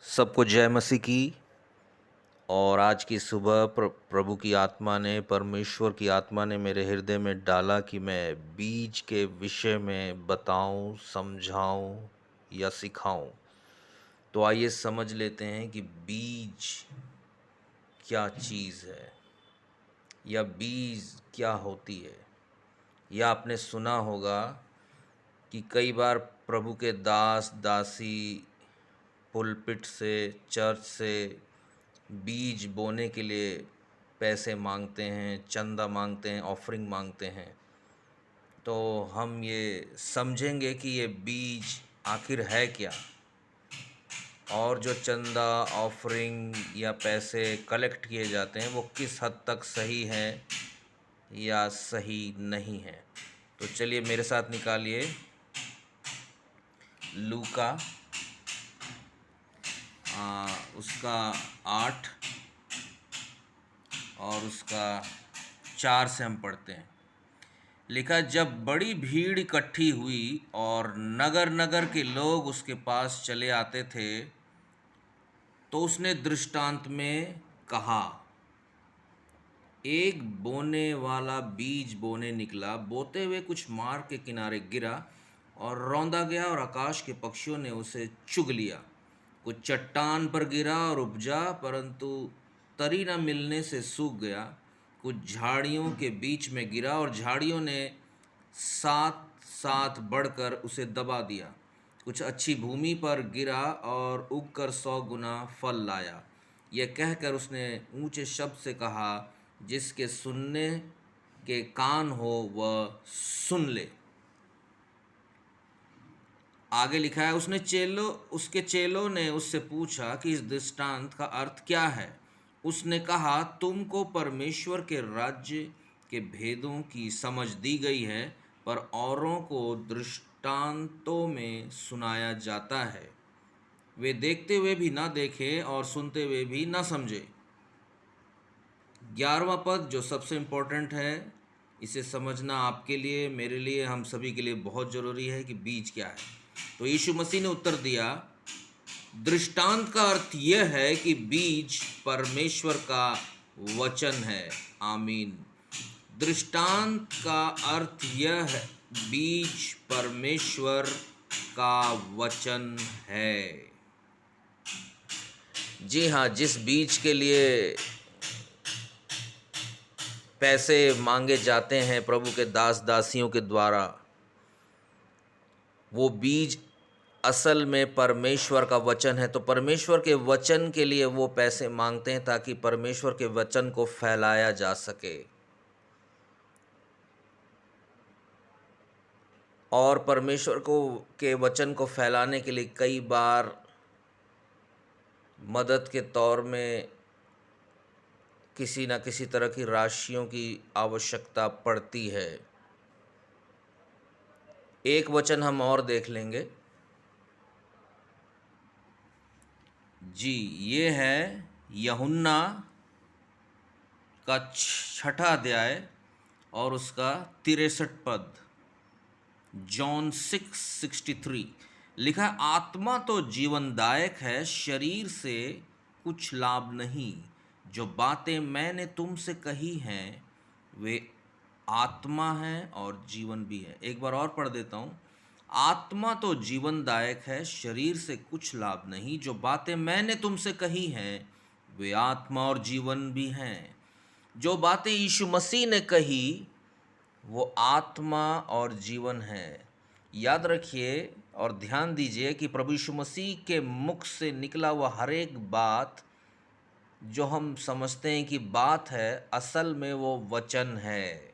सबको जय मसीह की। और आज की सुबह प्रभु की आत्मा ने, परमेश्वर की आत्मा ने मेरे हृदय में डाला कि मैं बीज के विषय में बताऊं, समझाऊं या सिखाऊं। तो आइए समझ लेते हैं कि बीज क्या चीज़ है या बीज क्या होती है। या आपने सुना होगा कि कई बार प्रभु के दास दासी पुलपिट से, चर्च से बीज बोने के लिए पैसे मांगते हैं, चंदा मांगते हैं, ऑफरिंग मांगते हैं। तो हम ये समझेंगे कि ये बीज आखिर है क्या, और जो चंदा, ऑफरिंग या पैसे कलेक्ट किए जाते हैं वो किस हद तक सही है या सही नहीं है। तो चलिए मेरे साथ निकालिए लूका उसका 8 और उसका 4 से हम पढ़ते हैं। लिखा, जब बड़ी भीड़ इकट्ठी हुई और नगर नगर के लोग उसके पास चले आते थे, तो उसने दृष्टांत में कहा, एक बोने वाला बीज बोने निकला, बोते हुए कुछ मार्ग के किनारे गिरा और रौंदा गया और आकाश के पक्षियों ने उसे चुग लिया। कुछ चट्टान पर गिरा और उपजा, परंतु तरी न मिलने से सूख गया। कुछ झाड़ियों के बीच में गिरा और झाड़ियों ने साथ साथ बढ़कर उसे दबा दिया। कुछ अच्छी भूमि पर गिरा और उगकर 100 गुना फल लाया। यह कहकर उसने ऊंचे शब्द से कहा, जिसके सुनने के कान हो वह सुन ले। आगे लिखा है, उसके चेलों ने उससे पूछा कि इस दृष्टांत का अर्थ क्या है। उसने कहा, तुमको परमेश्वर के राज्य के भेदों की समझ दी गई है, पर औरों को दृष्टांतों में सुनाया जाता है। वे देखते हुए भी ना देखें और सुनते हुए भी ना समझे। 11वां पद जो सबसे इम्पोर्टेंट है, इसे समझना आपके लिए, मेरे लिए, हम सभी के लिए बहुत ज़रूरी है कि बीज क्या है। तो यीशु मसीह ने उत्तर दिया, दृष्टांत का अर्थ यह है कि बीज परमेश्वर का वचन है। आमीन। दृष्टांत का अर्थ यह है, बीज परमेश्वर का वचन है। जी हाँ, जिस बीज के लिए पैसे मांगे जाते हैं प्रभु के दास दासियों के द्वारा, वो बीज असल में परमेश्वर का वचन है। तो परमेश्वर के वचन के लिए वो पैसे मांगते हैं ताकि परमेश्वर के वचन को फैलाया जा सके। और परमेश्वर को के वचन को फैलाने के लिए कई बार मदद के तौर में किसी न किसी तरह की राशियों की आवश्यकता पड़ती है। एक वचन हम और देख लेंगे जी, ये है यूहन्ना का 6ठा अध्याय और उसका 63 पद। जॉन 6:63 लिखा, आत्मा तो जीवनदायक है, शरीर से कुछ लाभ नहीं। जो बातें मैंने तुमसे कही हैं वे आत्मा हैं और जीवन भी है। एक बार और पढ़ देता हूँ। आत्मा तो जीवनदायक है, शरीर से कुछ लाभ नहीं। जो बातें मैंने तुमसे कही हैं वे आत्मा और जीवन भी हैं। जो बातें यीशु मसीह ने कही वो आत्मा और जीवन है। याद रखिए और ध्यान दीजिए कि प्रभु यीशु मसीह के मुख से निकला हुआ हर एक बात जो हम समझते हैं कि बात है, असल में वो वचन है।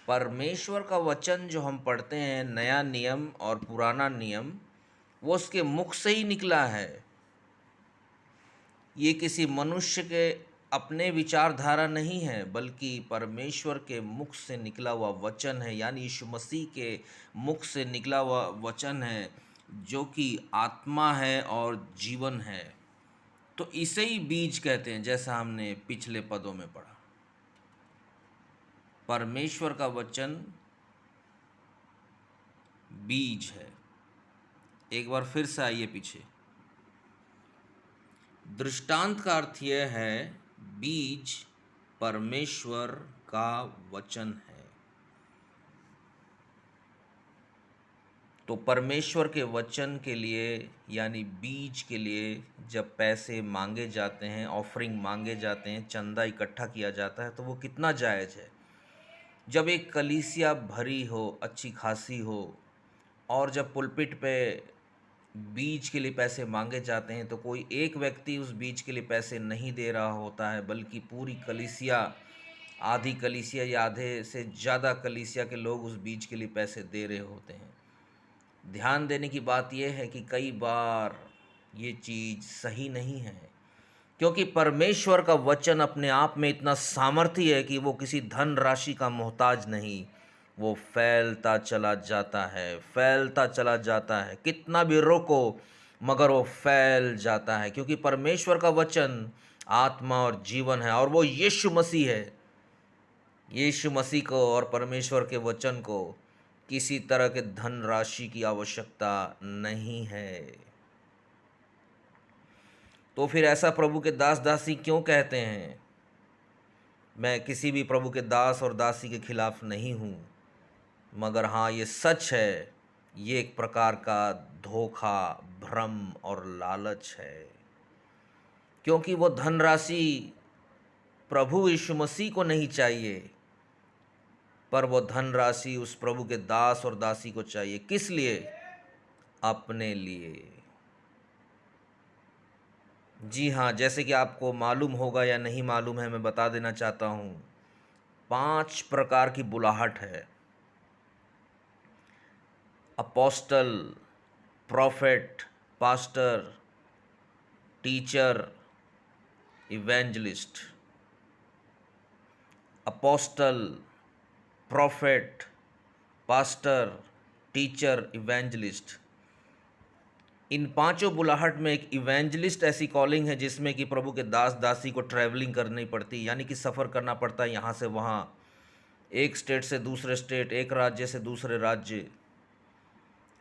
परमेश्वर का वचन जो हम पढ़ते हैं, नया नियम और पुराना नियम, वो उसके मुख से ही निकला है। ये किसी मनुष्य के अपने विचारधारा नहीं है, बल्कि परमेश्वर के मुख से निकला हुआ वचन है, यानी यीशु मसीह के मुख से निकला हुआ वचन है, जो कि आत्मा है और जीवन है। तो इसे ही बीज कहते हैं, जैसा हमने पिछले पदों में पढ़ा। परमेश्वर का वचन बीज है। एक बार फिर से आइए पीछे। दृष्टांत का अर्थ यह है, बीज परमेश्वर का वचन है। तो परमेश्वर के वचन के लिए यानी बीज के लिए जब पैसे मांगे जाते हैं, ऑफरिंग मांगे जाते हैं, चंदा इकट्ठा किया जाता है, तो वो कितना जायज़ है। जब एक कलीसिया भरी हो, अच्छी खासी हो, और जब पुलपिट पे बीज के लिए पैसे मांगे जाते हैं, तो कोई एक व्यक्ति उस बीज के लिए पैसे नहीं दे रहा होता है, बल्कि पूरी कलीसिया, आधी कलीसिया या आधे से ज़्यादा कलीसिया के लोग उस बीज के लिए पैसे दे रहे होते हैं। ध्यान देने की बात यह है कि कई बार ये चीज़ सही नहीं है, क्योंकि परमेश्वर का वचन अपने आप में इतना सामर्थी है कि वो किसी धन राशि का मोहताज नहीं। वो फैलता चला जाता है, फैलता चला जाता है, कितना भी रोको मगर वो फैल जाता है, क्योंकि परमेश्वर का वचन आत्मा और जीवन है, और वो यीशु मसीह है। यीशु मसीह को और परमेश्वर के वचन को किसी तरह के धन राशि की आवश्यकता नहीं है। तो फिर ऐसा प्रभु के दास दासी क्यों कहते हैं? मैं किसी भी प्रभु के दास और दासी के खिलाफ नहीं हूँ, मगर हाँ, ये सच है, ये एक प्रकार का धोखा, भ्रम और लालच है, क्योंकि वो धनराशि प्रभु यीशु मसीह को नहीं चाहिए, पर वो धनराशि उस प्रभु के दास और दासी को चाहिए। किस लिए? अपने लिए। जी हाँ, जैसे कि आपको मालूम होगा या नहीं मालूम है, मैं बता देना चाहता हूँ। 5 प्रकार की बुलाहट है: apostle, prophet, pastor, teacher, evangelist. Apostle, prophet, pastor, teacher, evangelist. इन पांचों बुलाहट में एक इवेंजलिस्ट ऐसी कॉलिंग है जिसमें कि प्रभु के दास दासी को ट्रैवलिंग करनी पड़ती, यानी कि सफ़र करना पड़ता है यहाँ से वहाँ, एक स्टेट से दूसरे स्टेट, एक राज्य से दूसरे राज्य।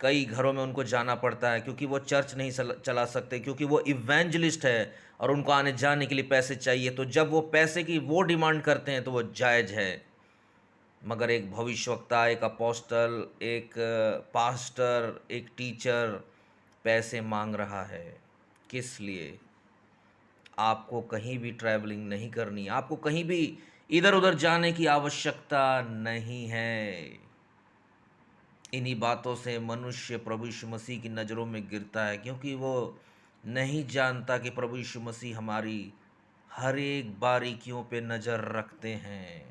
कई घरों में उनको जाना पड़ता है, क्योंकि वो चर्च नहीं चला सकते, क्योंकि वो इवेंजलिस्ट है और उनको आने जाने के लिए पैसे चाहिए। तो जब वो पैसे की वो डिमांड करते हैं तो वो जायज़ है। मगर एक भविष्यवक्ता, एक अपोस्टल, एक पास्टर, एक टीचर पैसे मांग रहा है, किस लिए? आपको कहीं भी ट्रैवलिंग नहीं करनी, आपको कहीं भी इधर उधर जाने की आवश्यकता नहीं है। इन्हीं बातों से मनुष्य प्रभु यीशु मसीह की नज़रों में गिरता है, क्योंकि वो नहीं जानता कि प्रभु यीशु मसीह हमारी हर एक बारीकियों पे नज़र रखते हैं।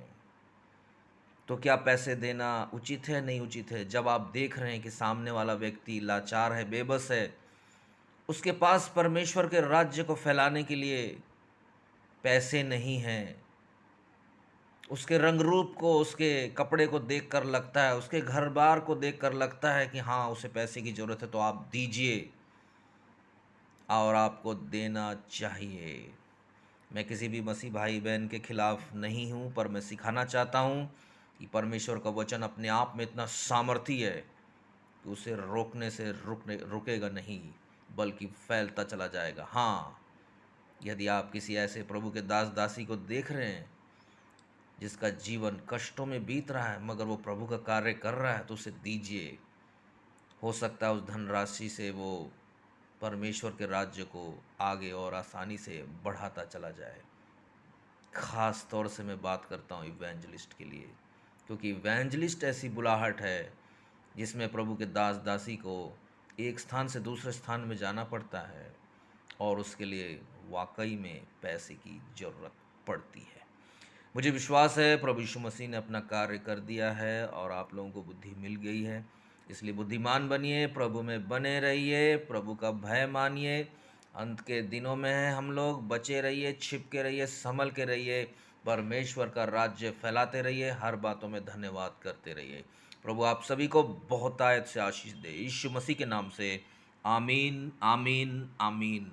तो क्या पैसे देना उचित है? नहीं उचित है। जब आप देख रहे हैं कि सामने वाला व्यक्ति लाचार है, बेबस है, उसके पास परमेश्वर के राज्य को फैलाने के लिए पैसे नहीं हैं, उसके रंग रूप को, उसके कपड़े को देखकर लगता है, उसके घर बार को देखकर लगता है कि हाँ, उसे पैसे की ज़रूरत है, तो आप दीजिए, और आपको देना चाहिए। मैं किसी भी मसीह भाई बहन के खिलाफ नहीं हूँ, पर मैं सिखाना चाहता हूँ कि परमेश्वर का वचन अपने आप में इतना सामर्थी है कि उसे रोकने से रुकेगा नहीं, बल्कि फैलता चला जाएगा। हाँ, यदि आप किसी ऐसे प्रभु के दास दासी को देख रहे हैं जिसका जीवन कष्टों में बीत रहा है, मगर वो प्रभु का कार्य कर रहा है, तो उसे दीजिए। हो सकता है उस धनराशि से वो परमेश्वर के राज्य को आगे और आसानी से बढ़ाता चला जाए। ख़ास तौर से मैं बात करता हूँ इवेंजलिस्ट के लिए, क्योंकि इवेंजलिस्ट ऐसी बुलाहट है जिसमें प्रभु के दास दासी को एक स्थान से दूसरे स्थान में जाना पड़ता है, और उसके लिए वाकई में पैसे की ज़रूरत पड़ती है। मुझे विश्वास है प्रभु यीशु मसीह ने अपना कार्य कर दिया है और आप लोगों को बुद्धि मिल गई है, इसलिए बुद्धिमान बनिए, प्रभु में बने रहिए, प्रभु का भय मानिए। अंत के दिनों में हैं हम लोग, बचे रहिए, छिपके रहिए, संभल के रहिए, परमेश्वर का राज्य फैलाते रहिए, हर बातों में धन्यवाद करते रहिए। प्रभु आप सभी को बहुतायत से आशीष दे, यीशु मसीह के नाम से आमीन, आमीन, आमीन।